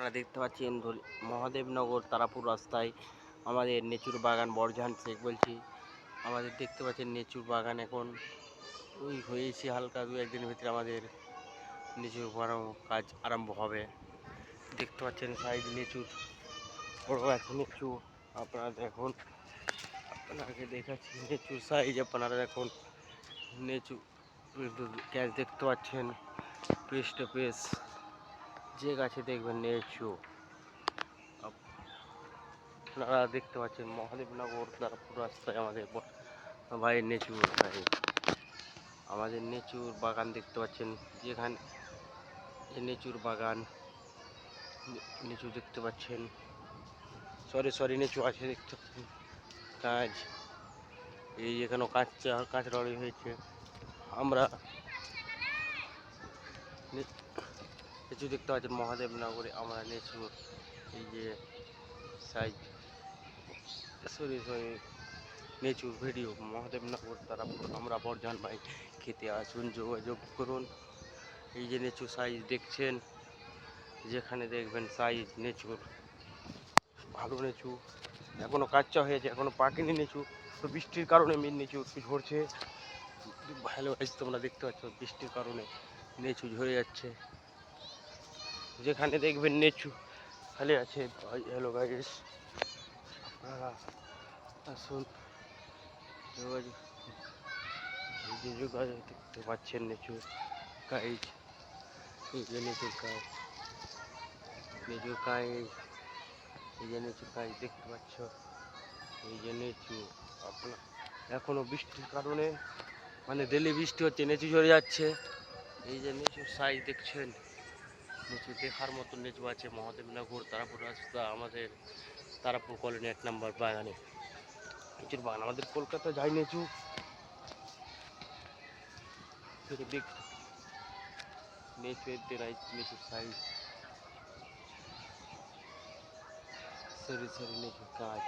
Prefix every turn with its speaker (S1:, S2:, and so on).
S1: আপনারা দেখতে পাচ্ছেন মহাদেবনগর তারাপুর রাস্তায় আমাদের নেচুর বাগান বরজাহান শেখ বলছি। আমাদের দেখতে পাচ্ছেন নেচুর বাগান এখন ওই হয়েছে হালকা, দু একদিনের ভিতরে আমাদের নেচুর বাগান কাজ আরম্ভ হবে। দেখতে পাচ্ছেন সাইড নেচুর বড় আছে নেচু, আপনারা দেখুন, আপনাকে দেখাচ্ছি নেচুর সাইজ, আপনারা দেখুন নেচু গাছ দেখতে পাচ্ছেন পেস টু পেস, যে গাছে দেখবেন নেচু। আপনারা দেখতে পাচ্ছেন মহাদেবনগর তারাপুর রাস্তায় আমাদের ভাইয়ের নেচুর আমাদের নেচুর বাগান দেখতে পাচ্ছেন, যেখানে নেচুর বাগান নেচু দেখতে পাচ্ছেন, সরি নেচু আছে দেখতে পাচ্ছেন। কাজ এই এখানেও কাঁচ রড়ি হয়েছে। আমরা নেচু দেখতে পাচ্ছেন মহাদেবনগরে আমরা নেচুর এই যে size sorry নেচুর video Mahadevnagar Tarapur আমরা বরজাহান ভাই খেতে আসুন, যোগাযোগ করুন। এই যে নেচু সাইজ দেখছেন, যেখানে দেখবেন সাইজ নেচুর ভালো নেচু, এখনো কাচ্চা হয়েছে, এখনো পাকেনি নেচু, তো বৃষ্টির কারণে নেচু একটু ঝরছে। ভালো গাছ তোমরা দেখতে পাচ্ছ, বৃষ্টির কারণে নেচু ঝরে যাচ্ছে। যেখানে দেখবেন নেচু খালি আছে। হ্যালো গাইস, আপনারা আসুন, যোগাযোগ দেখতে পাচ্ছেন নেচু কাজ, এই যে নেচুর কাজ, নেচুর কাজ, এই যে নেচুর কাজ দেখতে পাচ্ছ, এই যে নেচু। আপনার এখনো বৃষ্টির কারণে মানে ডেলি বৃষ্টি হচ্ছে, নেচু ঝরে যাচ্ছে। এই যে নেচুর সাইজ দেখছেন, নেচু দেখার মতো নেচু আছে মহাদেবনগর তারাপুর রাস্তা আমাদের তারাপুর কলোনি 1 নম্বর বাগানে নেচুর বাগান। আমাদের কলকাতা যাই নেচু নেচু এর নেচুর সাইজ সরি নেচুর কাজ।